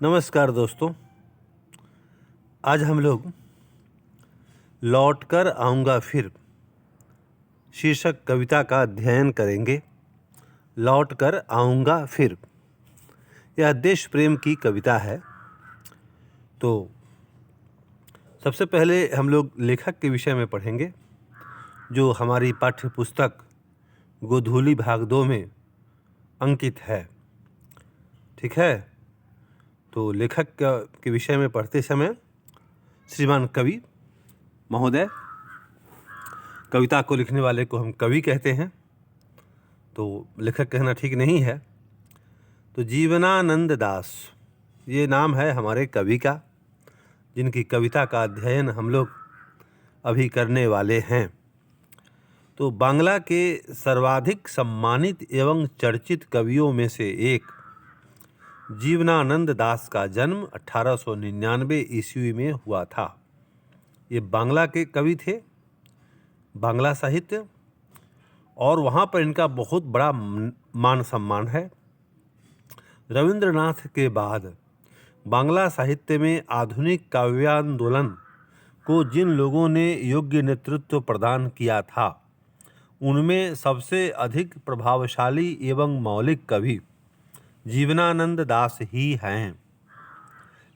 नमस्कार दोस्तों। आज हम लोग लौट कर आऊँगा फिर शीर्षक कविता का अध्ययन करेंगे। लौट कर आऊँगा फिर, यह देश प्रेम की कविता है। तो सबसे पहले हम लोग लेखक के विषय में पढ़ेंगे, जो हमारी पाठ्य पुस्तक गोधूली भाग 2 में अंकित है। ठीक है, तो लेखक के विषय में पढ़ते समय श्रीमान कवि महोदय, कविता को लिखने वाले को हम कवि कहते हैं, तो लेखक कहना ठीक नहीं है। तो जीवनानंद दास ये नाम है हमारे कवि का, जिनकी कविता का अध्ययन हम लोग अभी करने वाले हैं। तो बांग्ला के सर्वाधिक सम्मानित एवं चर्चित कवियों में से एक जीवनानंद दास का जन्म 1899 ईस्वी में हुआ था। ये बांग्ला के कवि थे, बांग्ला साहित्य, और वहाँ पर इनका बहुत बड़ा मान सम्मान है। रविंद्रनाथ के बाद बांग्ला साहित्य में आधुनिक काव्यांदोलन को जिन लोगों ने योग्य नेतृत्व प्रदान किया था, उनमें सबसे अधिक प्रभावशाली एवं मौलिक कवि जीवनानंद दास ही हैं।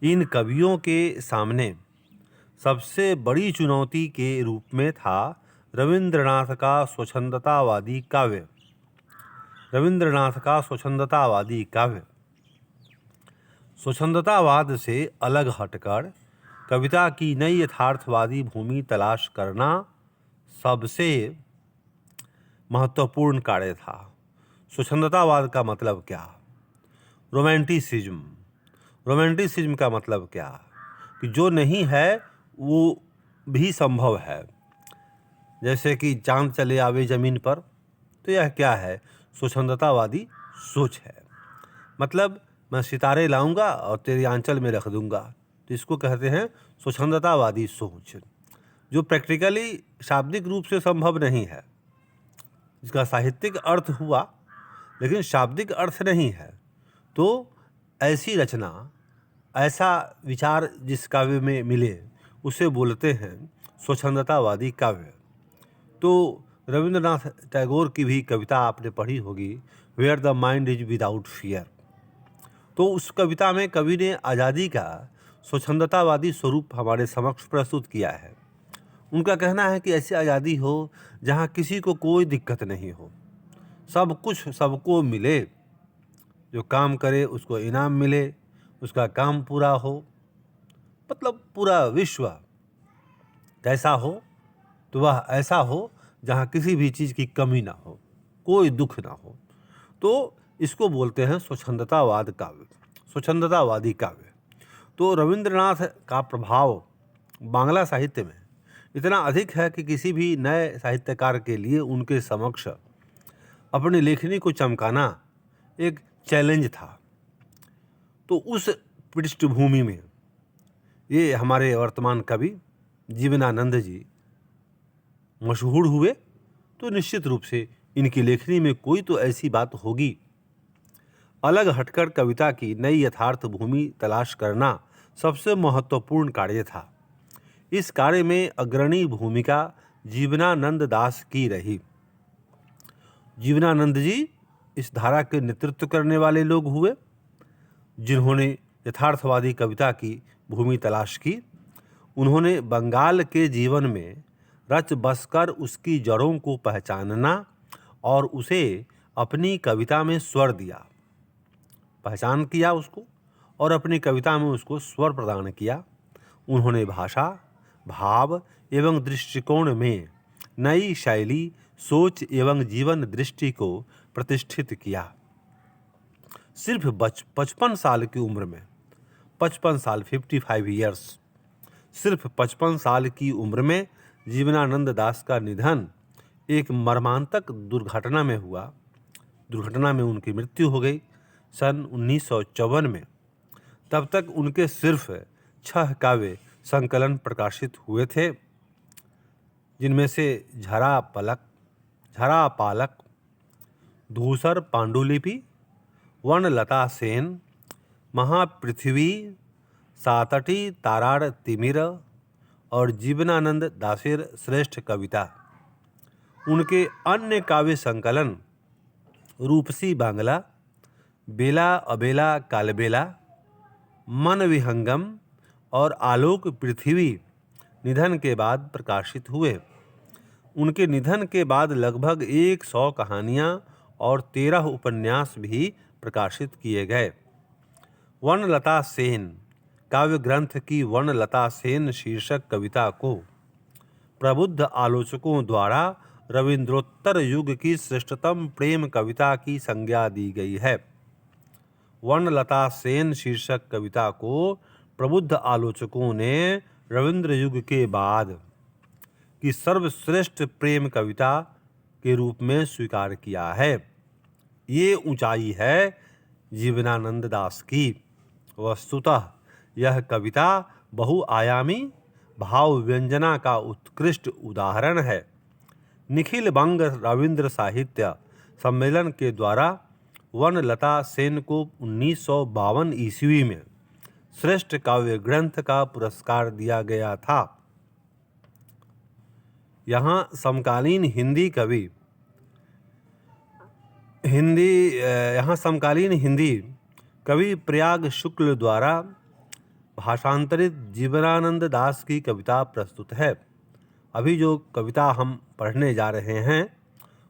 इन कवियों के सामने सबसे बड़ी चुनौती के रूप में था रविंद्रनाथ का स्वच्छंदतावादी काव्य। स्वच्छंदतावाद से अलग हटकर कविता की नई यथार्थवादी भूमि तलाश करना सबसे महत्वपूर्ण कार्य था। स्वच्छंदतावाद का मतलब क्या? रोमांटिसिज्म का मतलब क्या? कि जो नहीं है वो भी संभव है। जैसे कि चांद चले आवे ज़मीन पर, तो यह क्या है? स्वच्छंदतावादी सोच है। मतलब मैं सितारे लाऊंगा और तेरी आंचल में रख दूंगा, तो इसको कहते हैं स्वच्छंदतावादी सोच, जो प्रैक्टिकली शाब्दिक रूप से संभव नहीं है। इसका साहित्यिक अर्थ हुआ लेकिन शाब्दिक अर्थ नहीं है। तो ऐसी रचना, ऐसा विचार जिस काव्य में मिले, उसे बोलते हैं स्वच्छंदतावादी काव्य। तो रविंद्रनाथ टैगोर की भी कविता आपने पढ़ी होगी, where the mind is without fear. तो उस कविता में कवि ने आज़ादी का स्वच्छंदतावादी स्वरूप हमारे समक्ष प्रस्तुत किया है। उनका कहना है कि ऐसी आज़ादी हो जहाँ किसी को कोई दिक्कत नहीं हो, सब कुछ सबको मिले, जो काम करे उसको इनाम मिले, उसका काम पूरा हो, मतलब पूरा विश्व कैसा हो तो वह ऐसा हो जहाँ किसी भी चीज़ की कमी ना हो, कोई दुख ना हो। तो इसको बोलते हैं स्वच्छंदतावादी काव्य। तो रविंद्रनाथ का प्रभाव बांग्ला साहित्य में इतना अधिक है कि किसी भी नए साहित्यकार के लिए उनके समक्ष अपनी लेखनी को चमकाना एक चैलेंज था। तो उस पृष्ठभूमि में ये हमारे वर्तमान कवि जीवनानंद जी मशहूर हुए। तो निश्चित रूप से इनकी लेखनी में कोई तो ऐसी बात होगी। अलग हटकर कविता की नई यथार्थ भूमि तलाश करना सबसे महत्वपूर्ण कार्य था। इस कार्य में अग्रणी भूमिका जीवनानंद दास की रही। जीवनानंद जी इस धारा के नेतृत्व करने वाले लोग हुए, जिन्होंने यथार्थवादी कविता की भूमि तलाश की। उन्होंने बंगाल के जीवन में रच बसकर उसकी जड़ों को पहचानना और उसे अपनी कविता में स्वर दिया, पहचान किया उसको और अपनी कविता में उसको स्वर प्रदान किया। उन्होंने भाषा, भाव एवं दृष्टिकोण में नई शैली, सोच एवं जीवन दृष्टि को प्रतिष्ठित किया। सिर्फ 55 साल की उम्र में, 55 साल 55 ईयर्स, सिर्फ 55 साल की उम्र में जीवनानंद दास का निधन एक मर्मांतक दुर्घटना में हुआ। दुर्घटना में उनकी मृत्यु हो गई सन 1954 में। तब तक उनके सिर्फ 6 काव्य संकलन प्रकाशित हुए थे, जिनमें से झरा पालक, धूसर पांडुलिपि, वनलता सेन, महापृथ्वी, सातटी ताराड़ तिमिर और जीवनानंद दासेर श्रेष्ठ कविता। उनके अन्य काव्य संकलन रूपसी बांग्ला, बेला अबेला कालबेला, मन विहंगम और आलोक पृथ्वी निधन के बाद प्रकाशित हुए। उनके निधन के बाद लगभग 100 कहानियाँ और 13 उपन्यास भी प्रकाशित किए गए। वनलता सेन काव्य ग्रंथ की वनलता सेन शीर्षक कविता को प्रबुद्ध आलोचकों द्वारा रविंद्रोत्तर युग की श्रेष्ठतम प्रेम कविता की संज्ञा दी गई है। वनलता सेन शीर्षक कविता को प्रबुद्ध आलोचकों ने रविंद्र युग के बाद की सर्वश्रेष्ठ प्रेम कविता के रूप में स्वीकार किया है। ये ऊंचाई है जीवनानंद दास की। वस्तुतः यह कविता बहुआयामी भाव व्यंजना का उत्कृष्ट उदाहरण है। निखिल बंग रविंद्र साहित्य सम्मेलन के द्वारा वनलता सेन को 1952 ईस्वी में श्रेष्ठ काव्य ग्रंथ का पुरस्कार दिया गया था। यहाँ समकालीन हिंदी कवि प्रयाग शुक्ल द्वारा भाषांतरित जीवनानंद दास की कविता प्रस्तुत है। अभी जो कविता हम पढ़ने जा रहे हैं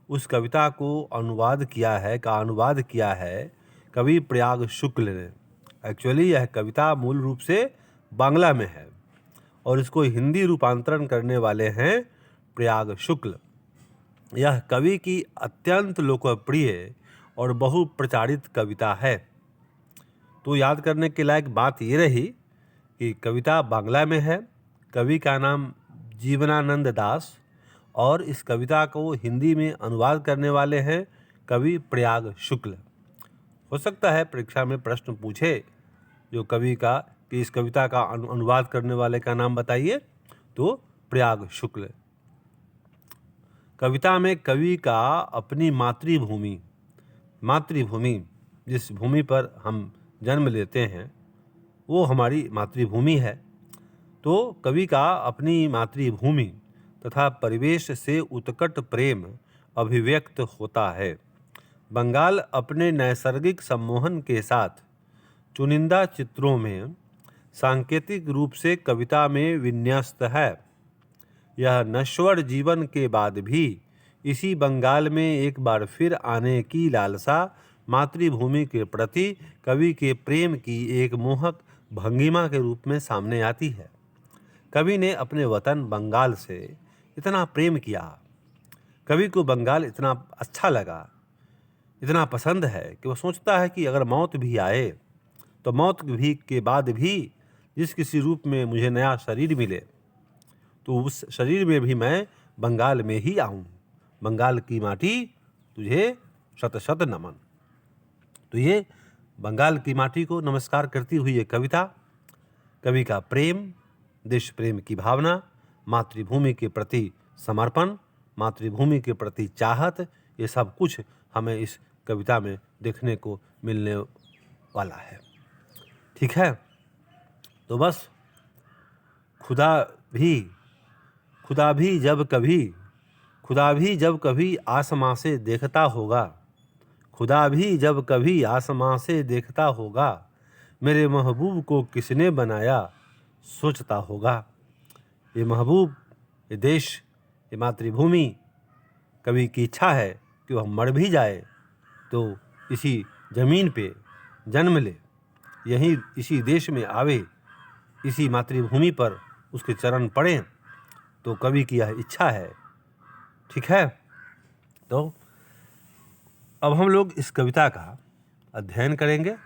उस कविता को अनुवाद किया है कवि प्रयाग शुक्ल ने। एक्चुअली यह कविता मूल रूप से बांग्ला में है और इसको हिंदी रूपांतरण करने वाले हैं प्रयाग शुक्ल। यह कवि की अत्यंत लोकप्रिय और बहुप्रचारित कविता है। तो याद करने के लायक बात ये रही कि कविता बांग्ला में है, कवि का नाम जीवनानंद दास और इस कविता को हिंदी में अनुवाद करने वाले हैं कवि प्रयाग शुक्ल। हो सकता है परीक्षा में प्रश्न पूछे जो कवि का कि इस कविता का अनुवाद करने वाले का नाम बताइए, तो प्रयाग शुक्ल। कविता में कवि का अपनी मातृभूमि जिस भूमि पर हम जन्म लेते हैं वो हमारी मातृभूमि है। तो कवि का अपनी मातृभूमि तथा परिवेश से उत्कट प्रेम अभिव्यक्त होता है। बंगाल अपने नैसर्गिक सम्मोहन के साथ चुनिंदा चित्रों में सांकेतिक रूप से कविता में विन्यस्त है। यह नश्वर जीवन के बाद भी इसी बंगाल में एक बार फिर आने की लालसा मातृभूमि के प्रति कवि के प्रेम की एक मोहक भंगिमा के रूप में सामने आती है। कवि ने अपने वतन बंगाल से इतना प्रेम किया, कवि को बंगाल इतना अच्छा लगा, इतना पसंद है कि वह सोचता है कि अगर मौत भी आए तो मौत भी के बाद भी जिस किसी रूप में मुझे नया शरीर मिले तो उस शरीर में भी मैं बंगाल में ही आऊँ। बंगाल की माटी तुझे शत शत नमन। तो ये बंगाल की माटी को नमस्कार करती हुई ये कविता कवि का प्रेम, देश प्रेम की भावना, मातृभूमि के प्रति समर्पण, मातृभूमि के प्रति चाहत, ये सब कुछ हमें इस कविता में देखने को मिलने वाला है। ठीक है, तो बस खुदा भी जब कभी आसमां से देखता होगा, खुदा भी जब कभी आसमां से देखता होगा, मेरे महबूब को किसने बनाया सोचता होगा। ये महबूब, ये देश, ये मातृभूमि, कवि की इच्छा है कि वह मर भी जाए तो इसी ज़मीन पे जन्म ले, यहीं इसी देश में आवे, इसी मातृभूमि पर उसके चरण पड़ें। तो कवि की यह इच्छा है। ठीक है, तो अब हम लोग इस कविता का अध्ययन करेंगे,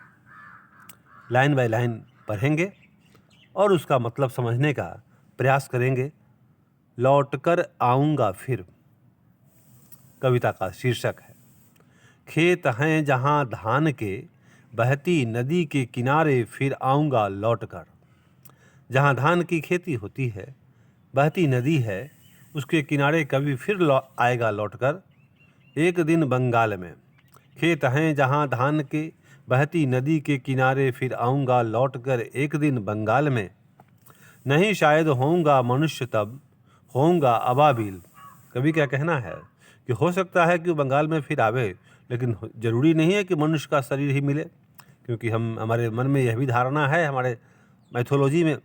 लाइन बाय लाइन पढ़ेंगे और उसका मतलब समझने का प्रयास करेंगे। लौटकर आऊँगा फिर कविता का शीर्षक है। खेत हैं जहाँ धान के, बहती नदी के किनारे फिर आऊँगा लौटकर। जहाँ धान की खेती होती है, बहती नदी है, उसके किनारे कभी फिर आएगा लौटकर। एक दिन बंगाल में खेत हैं जहाँ धान के, बहती नदी के किनारे फिर आऊँगा लौटकर एक दिन बंगाल में। नहीं शायद होऊंगा मनुष्य तब, होऊंगा अबाबिल। कवि क्या कहना है कि हो सकता है कि वो बंगाल में फिर आवे, लेकिन ज़रूरी नहीं है कि मनुष्य का शरीर ही मिले, क्योंकि हमारे मन में यह भी धारणा है, हमारे मैथोलॉजी में,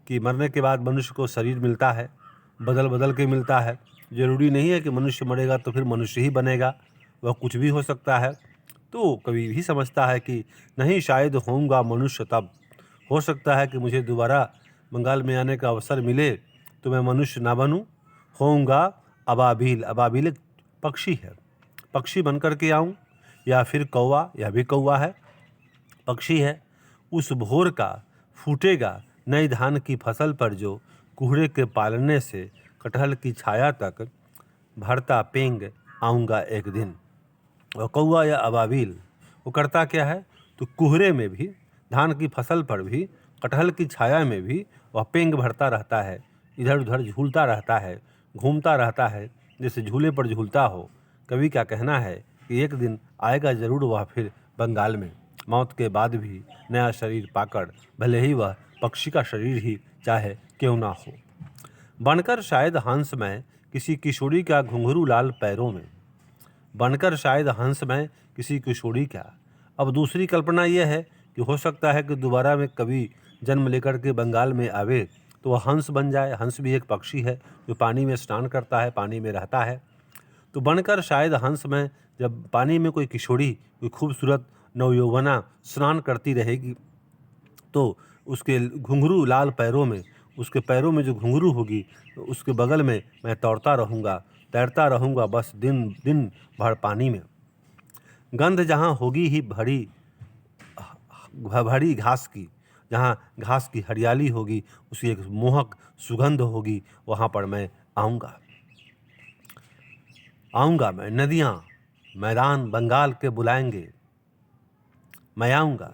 कि मरने के बाद मनुष्य को शरीर मिलता है, बदल बदल के मिलता है। ज़रूरी नहीं है कि मनुष्य मरेगा तो फिर मनुष्य ही बनेगा, वह कुछ भी हो सकता है। तो कवि भी समझता है कि नहीं शायद होऊंगा मनुष्य तब, हो सकता है कि मुझे दोबारा बंगाल में आने का अवसर मिले तो मैं मनुष्य ना बनूं, होऊंगा अबाबिल। अबाबिल एक पक्षी है, पक्षी बन कर के आऊँ, या फिर कौवा, यह भी कौवा है, पक्षी है। उस भोर का फूटेगा नई धान की फसल पर जो कुहरे के पालने से कटहल की छाया तक भरता पेंग आऊँगा एक दिन। और कौवा या अबाबिल वो करता क्या है, तो कुहरे में भी, धान की फसल पर भी, कटहल की छाया में भी वह पेंग भरता रहता है, इधर उधर झूलता रहता है, घूमता रहता है, जैसे झूले पर झूलता हो। कवि क्या कहना है कि एक दिन आएगा ज़रूर वह फिर बंगाल में, मौत के बाद भी नया शरीर पाकर, भले ही वह पक्षी का शरीर ही चाहे क्यों ना हो। बनकर शायद हंस में किसी किशोरी का घुंघरू लाल पैरों में, बनकर शायद हंस में किसी किशोरी का। अब दूसरी कल्पना यह है कि हो सकता है कि दोबारा में कभी जन्म लेकर के बंगाल में आवे तो वह हंस बन जाए। हंस भी एक पक्षी है जो पानी में स्नान करता है, पानी में रहता है। तो बनकर शायद हंस में जब पानी में कोई किशोरी, कोई खूबसूरत नवयौवना स्नान करती रहेगी, तो उसके घुंघरू लाल पैरों में, उसके पैरों में जो घुंघरू होगी, तो उसके बगल में मैं तैरता रहूँगा, तैरता रहूँगा बस दिन दिन भर पानी में। गंध जहाँ होगी ही भरी भरी घास की, जहाँ घास की हरियाली होगी, उसकी एक मोहक सुगंध होगी, वहाँ पर मैं आऊँगा। आऊँगा मैं, नदियाँ मैदान बंगाल के बुलाएंगे, मैं आऊँगा।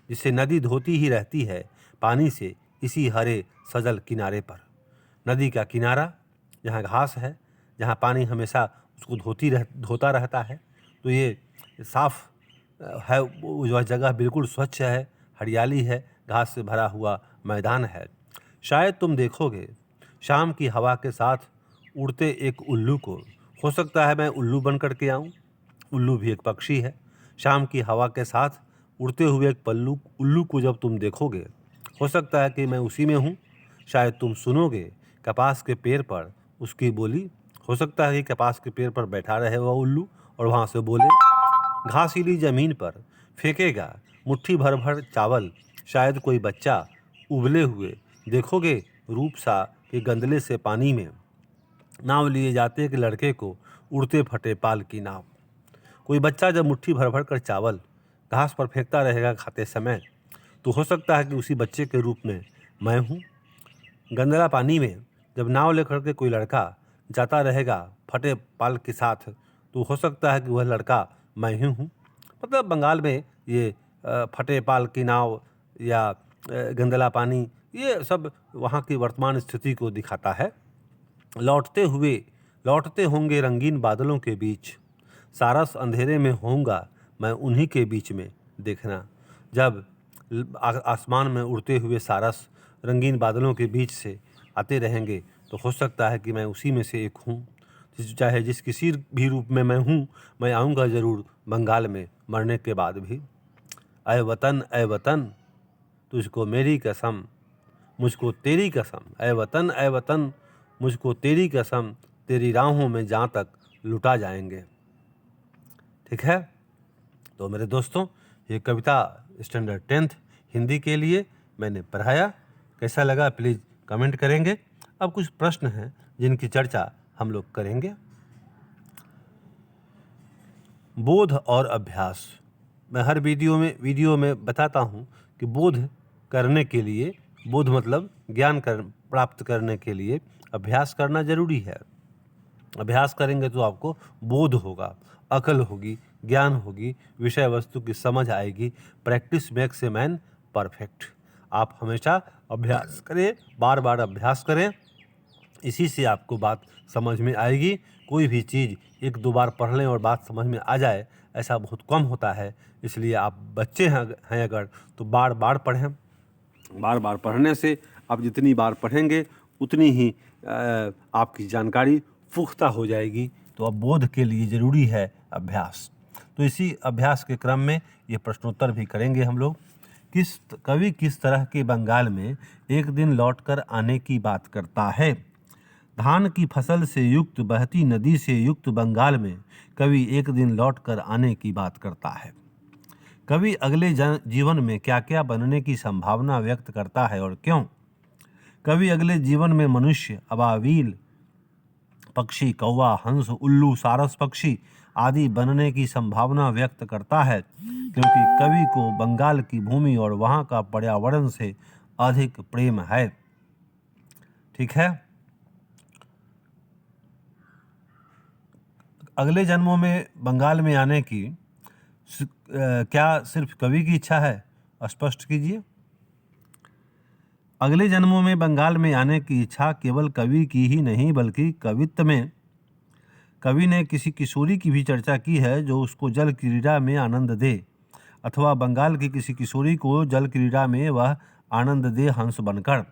जिससे नदी धोती ही रहती है पानी से इसी हरे सजल किनारे पर। नदी का किनारा जहाँ घास है, जहाँ पानी हमेशा उसको धोता रहता है, तो ये साफ है, वह जगह बिल्कुल स्वच्छ है, हरियाली है, घास से भरा हुआ मैदान है। शायद तुम देखोगे शाम की हवा के साथ उड़ते एक उल्लू को। हो सकता है मैं उल्लू बन कर के आऊँ, उल्लू भी एक पक्षी है। शाम की हवा के साथ उड़ते हुए एक उल्लू को जब तुम देखोगे, हो सकता है कि मैं उसी में हूँ। शायद तुम सुनोगे कपास के पेड़ पर उसकी बोली। हो सकता है कि कपास के पेड़ पर बैठा रहे वह उल्लू और वहाँ से बोले। घासीली ज़मीन पर फेंकेगा मुट्ठी भर भर चावल शायद कोई बच्चा उबले हुए। देखोगे रूप सा के गंदले से पानी में नाव लिए जाते एक लड़के को, उड़ते फटे पाल की नाव। कोई बच्चा जब मुट्ठी भर भर कर चावल घास पर फेंकता रहेगा खाते समय, तो हो सकता है कि उसी बच्चे के रूप में मैं हूँ। गंदला पानी में जब नाव लेकर के कोई लड़का जाता रहेगा फटे पाल के साथ, तो हो सकता है कि वह लड़का मैं ही हूँ। मतलब बंगाल में ये फटे पाल की नाव या गंदला पानी, ये सब वहाँ की वर्तमान स्थिति को दिखाता है। लौटते होंगे रंगीन बादलों के बीच, सारस अंधेरे में होऊंगा मैं उन्हीं के बीच में। देखना, जब आसमान में उड़ते हुए सारस रंगीन बादलों के बीच से आते रहेंगे, तो हो सकता है कि मैं उसी में से एक हूँ। चाहे जिस किसी भी रूप में मैं हूँ, मैं आऊँगा ज़रूर बंगाल में मरने के बाद भी। ऐ वतन तुझको मेरी कसम, मुझको तेरी कसम। ऐ वतन मुझको तेरी कसम, तेरी राहों में जहाँ तक लुटा जाएंगे। ठीक है, तो मेरे दोस्तों, ये कविता स्टैंडर्ड 10th हिंदी के लिए मैंने पढ़ाया। कैसा लगा प्लीज़ कमेंट करेंगे। अब कुछ प्रश्न हैं जिनकी चर्चा हम लोग करेंगे। बोध और अभ्यास। मैं हर वीडियो में बताता हूँ कि बोध करने के लिए, बोध मतलब ज्ञान प्राप्त करने के लिए अभ्यास करना ज़रूरी है। अभ्यास करेंगे तो आपको बोध होगा, अकल होगी, ज्ञान होगी, विषय वस्तु की समझ आएगी। Practice makes a man perfect. आप हमेशा अभ्यास करें, बार बार अभ्यास करें, इसी से आपको बात समझ में आएगी। कोई भी चीज़ एक दो बार पढ़ लें और बात समझ में आ जाए, ऐसा बहुत कम होता है। इसलिए आप बच्चे हैं अगर तो बार बार पढ़ें। बार बार पढ़ने से आप जितनी बार पढ़ेंगे उतनी ही आपकी जानकारी पुख्ता हो जाएगी। तो अब बोध के लिए ज़रूरी है अभ्यास। तो इसी अभ्यास के क्रम में ये प्रश्नोत्तर भी करेंगे हम लोग। कवि किस तरह के बंगाल में एक दिन लौटकर आने की बात करता है? धान की फसल से युक्त बहती नदी से युक्त बंगाल में कवि एक दिन लौटकर आने की बात करता है। कवि अगले जीवन में क्या क्या बनने की संभावना व्यक्त करता है और क्यों? कवि अगले जीवन में मनुष्य, अबाबिल पक्षी, कौवा, हंस, उल्लू, सारस पक्षी आदि बनने की संभावना व्यक्त करता है, क्योंकि कवि को बंगाल की भूमि और वहाँ का पर्यावरण से अधिक प्रेम है। ठीक है। अगले जन्मों में बंगाल में आने की क्या सिर्फ कवि की इच्छा है? स्पष्ट कीजिए। अगले जन्मों में बंगाल में आने की इच्छा केवल कवि की ही नहीं बल्कि कवित्व में कवि ने किसी किशोरी की भी चर्चा की है जो उसको जल क्रीड़ा में आनंद दे, अथवा बंगाल की किसी किशोरी को जल क्रीड़ा में वह आनंद दे हंस बनकर।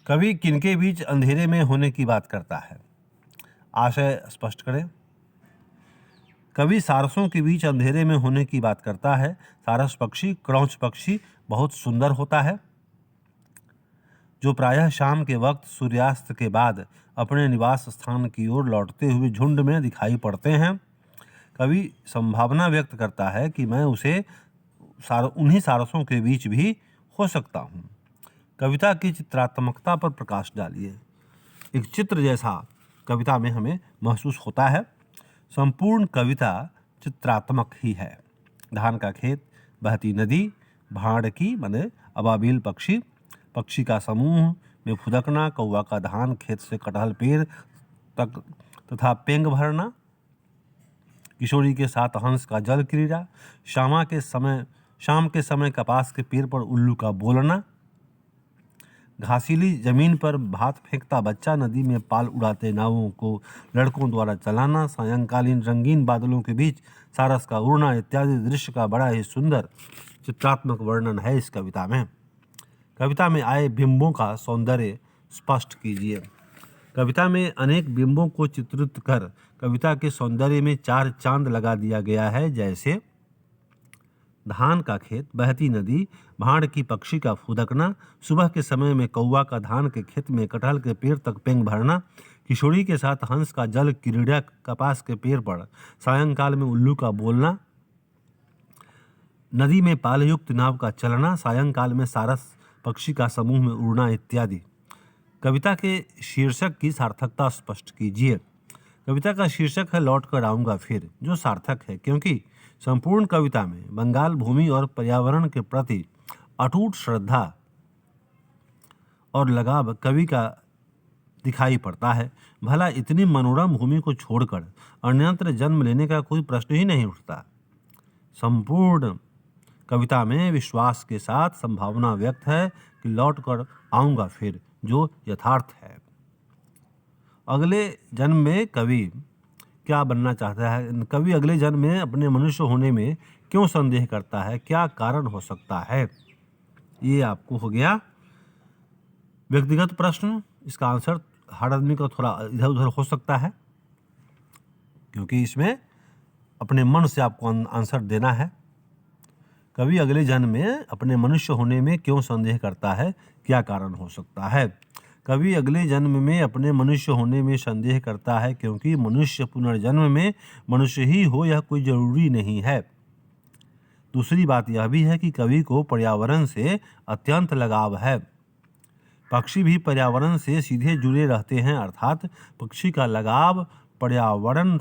कवि किनके बीच अंधेरे में होने की बात करता है? आशय स्पष्ट करें। कवि सारसों के बीच अंधेरे में होने की बात करता है। सारस पक्षी, क्रौंच पक्षी बहुत सुंदर होता है, जो प्रायः शाम के वक्त सूर्यास्त के बाद अपने निवास स्थान की ओर लौटते हुए झुंड में दिखाई पड़ते हैं। कवि संभावना व्यक्त करता है कि मैं उन्हीं सारसों के बीच भी हो सकता हूँ। कविता की चित्रात्मकता पर प्रकाश डालिए। एक चित्र जैसा कविता में हमें महसूस होता है। संपूर्ण कविता चित्रात्मक ही है। धान का खेत, बहती नदी, भाड़ की माने अबाबिल पक्षी, पक्षी का समूह में फुदकना, कौवा का धान खेत से कटहल पेड़ तक तथा पेंग भरना, किशोरी के साथ हंस का जल क्रीड़ा, शाम के समय कपास के पेड़ पर उल्लू का बोलना, घासीली जमीन पर भात फेंकता बच्चा, नदी में पाल उड़ाते नावों को लड़कों द्वारा चलाना, सायंकालीन रंगीन बादलों के बीच सारस का उड़ना इत्यादि दृश्य का बड़ा ही सुंदर चित्रात्मक वर्णन है इस कविता में। कविता में आए बिंबों का सौंदर्य स्पष्ट कीजिए। कविता में अनेक बिंबों को चित्रित कर कविता के सौंदर्य में चार चांद लगा दिया गया है, जैसे धान का खेत, बहती नदी, भाड़ की पक्षी का फुदकना, सुबह के समय में कौवा का धान के खेत में कटहल के पेड़ तक पेंग भरना, किशोरी के साथ हंस का जल क्रीड़ा, कपास के पेड़ पर सायंकाल में उल्लू का बोलना, नदी में पालयुक्त नाव का चलना, सायंकाल में सारस पक्षी का समूह में उड़ना इत्यादि। कविता के शीर्षक की सार्थकता स्पष्ट कीजिए। कविता का शीर्षक है लौट कर आऊँगा फिर, जो सार्थक है क्योंकि संपूर्ण कविता में बंगाल भूमि और पर्यावरण के प्रति अटूट श्रद्धा और लगाव कवि का दिखाई पड़ता है। भला इतनी मनोरम भूमि को छोड़कर अन्यत्र जन्म लेने का कोई प्रश्न ही नहीं उठता। संपूर्ण कविता में विश्वास के साथ संभावना व्यक्त है कि लौट कर आऊँगा फिर, जो यथार्थ है। अगले जन्म में कवि क्या बनना चाहता है? कवि अगले जन्म में अपने मनुष्य होने में क्यों संदेह करता है? क्या कारण हो सकता है? ये आपको हो गया व्यक्तिगत प्रश्न। इसका आंसर हर आदमी का थोड़ा इधर उधर हो सकता है, क्योंकि इसमें अपने मन से आपको आंसर देना है। कवि अगले जन्म में अपने मनुष्य होने में क्यों संदेह करता है? क्या कारण हो सकता है? कवि अगले जन्म में अपने मनुष्य होने में संदेह करता है क्योंकि मनुष्य पुनर्जन्म में मनुष्य ही हो यह कोई जरूरी नहीं है। दूसरी बात यह भी है कि कवि को पर्यावरण से अत्यंत लगाव है। पक्षी भी पर्यावरण से सीधे जुड़े रहते हैं, अर्थात पक्षी का लगाव पर्यावरण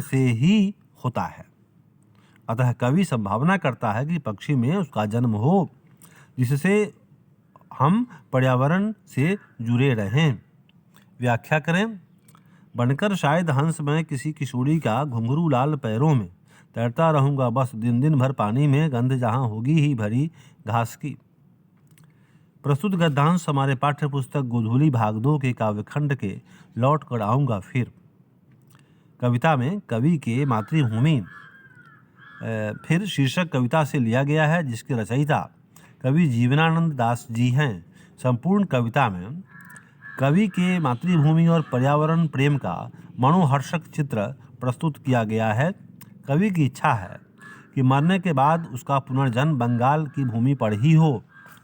से ही होता है। अतः कवि संभावना करता है कि पक्षी में उसका जन्म हो, जिससे हम पर्यावरण से जुड़े रहें। व्याख्या करें। बनकर शायद हंस में किसी किशोरी का घुंघरू लाल पैरों में तैरता रहूँगा बस दिन दिन भर पानी में, गंध जहाँ होगी ही भरी घास की। प्रस्तुत गद्यांश हमारे पाठ्य पुस्तक गोधूली भाग 2 के काव्यखंड के लौट कर आऊँगा फिर कविता में कवि के मातृभूमि फिर शीर्षक कविता से लिया गया है, जिसके रचयिता कवि जीवनानंद दास जी हैं। संपूर्ण कविता में कवि के मातृभूमि और पर्यावरण प्रेम का मनोहर्षक चित्र प्रस्तुत किया गया है। कवि की इच्छा है कि मरने के बाद उसका पुनर्जन्म बंगाल की भूमि पर ही हो।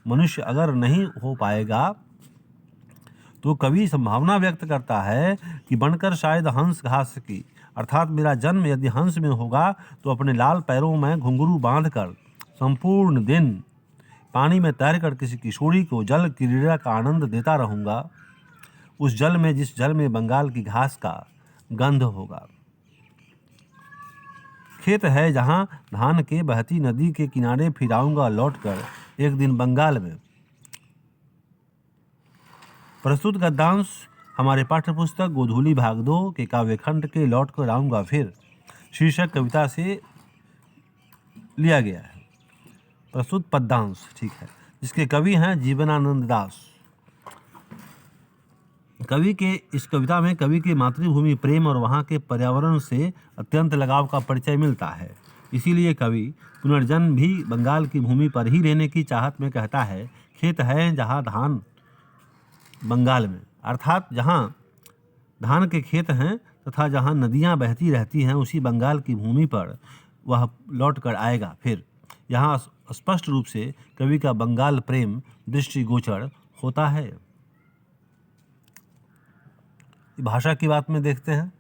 मनुष्य अगर नहीं हो पाएगा तो कवि संभावना व्यक्त करता है कि बनकर शायद हंस घास की, अर्थात मेरा जन्म यदि हंस में होगा तो अपने लाल पैरों में घुंघरू बांधकर संपूर्ण दिन पानी में तैरकर किसी किशोरी को जल क्रीड़ा का आनंद देता रहूँगा, उस जल में जिस जल में बंगाल की घास का गंध होगा। खेत है जहाँ धान के बहती नदी के किनारे फिर आऊँगा लौटकर एक दिन बंगाल में। प्रस्तुत गद्यांश हमारे पाठ्यपुस्तक गोधूली भाग 2 के काव्यखंड के लौट कर आऊँगा फिर शीर्षक कविता से लिया गया है। प्रस्तुत पद्यांश, ठीक है, जिसके कवि हैं जीवनानंद दास। कवि के इस कविता में कवि के मातृभूमि प्रेम और वहाँ के पर्यावरण से अत्यंत लगाव का परिचय मिलता है। इसीलिए कवि पुनर्जन्म भी बंगाल की भूमि पर ही रहने की चाहत में कहता है। खेत है जहाँ धान बंगाल में, अर्थात जहाँ धान के खेत हैं तथा जहाँ नदियाँ बहती रहती हैं, उसी बंगाल की भूमि पर वह लौट कर आएगा फिर। यहाँ स्पष्ट रूप से कवि का बंगाल प्रेम दृष्टिगोचर होता है। भाषा की बात में देखते हैं।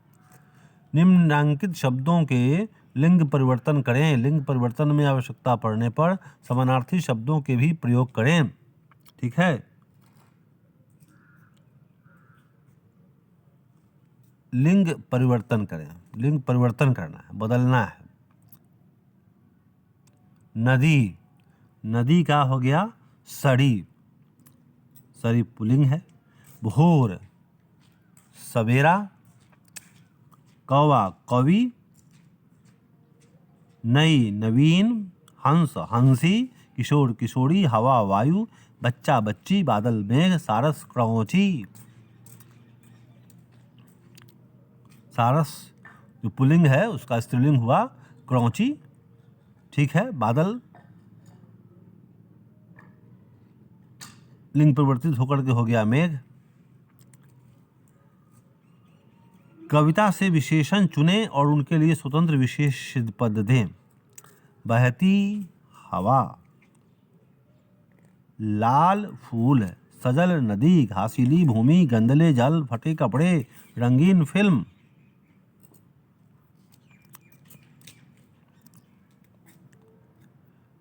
निम्नांकित शब्दों के लिंग परिवर्तन करें। लिंग परिवर्तन में आवश्यकता पड़ने पर समानार्थी शब्दों के भी प्रयोग करें, ठीक है। लिंग परिवर्तन करें, लिंग परिवर्तन करना है, बदलना है। नदी, नदी का हो गया सड़ी, सड़ी पुल्लिंग है। भोर सवेरा, कौवा कवि, नई नवीन, हंस हंसी, किशोर किशोरी, हवा वायु, बच्चा बच्ची, बादल मेघ, सारस क्रौची। सारस जो पुल्लिंग है उसका स्त्रीलिंग हुआ क्रौची, ठीक है। बादल लिंग परिवर्तित होकर के हो गया मेघ। कविता से विशेषण चुनें और उनके लिए स्वतंत्र विशेष पद दें। बहती हवा, लाल फूल, सजल नदी, घासीली भूमि, गंदले जल, फटे कपड़े, रंगीन फिल्म।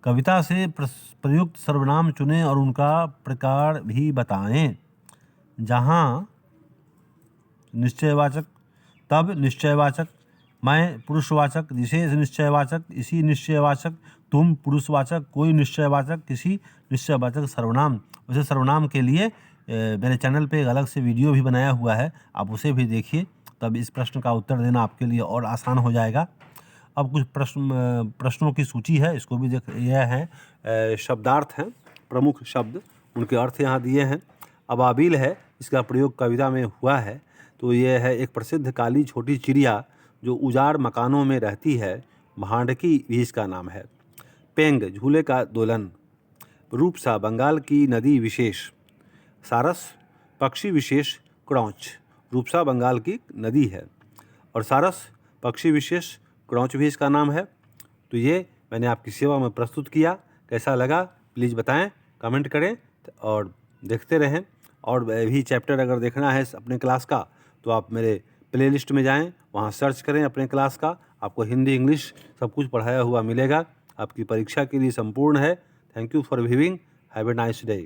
कविता से प्रयुक्त सर्वनाम चुनें और उनका प्रकार भी बताएं। जहाँ निश्चयवाचक, तब निश्चयवाचक, मैं पुरुषवाचक, विशेष निश्चयवाचक, इसी निश्चयवाचक, तुम पुरुषवाचक, कोई निश्चयवाचक, किसी निश्चयवाचक सर्वनाम। वैसे सर्वनाम के लिए मेरे चैनल पे एक अलग से वीडियो भी बनाया हुआ है, आप उसे भी देखिए, तब इस प्रश्न का उत्तर देना आपके लिए और आसान हो जाएगा। अब कुछ प्रश्नों की सूची है, इसको भी देख। यह है शब्दार्थ हैं, प्रमुख शब्द, उनके अर्थ यहाँ दिए हैं। अबाबिल है, इसका प्रयोग कविता में हुआ है, तो यह है एक प्रसिद्ध काली छोटी चिड़िया जो उजाड़ मकानों में रहती है, भांडकी भी इसका नाम है। पेंग, झूले का दोलन। रूपसा, बंगाल की नदी विशेष। सारस, पक्षी विशेष क्रौच। रूपसा बंगाल की नदी है और सारस पक्षी विशेष क्रौच भी इसका नाम है। तो ये मैंने आपकी सेवा में प्रस्तुत किया। कैसा लगा प्लीज़ बताएं, कमेंट करें और देखते रहें। और भी चैप्टर अगर देखना है अपने क्लास का तो आप मेरे प्लेलिस्ट में जाएं, वहाँ सर्च करें अपने क्लास का, आपको हिंदी इंग्लिश सब कुछ पढ़ाया हुआ मिलेगा। आपकी परीक्षा के लिए संपूर्ण है। Thank you for viewing, have a nice day.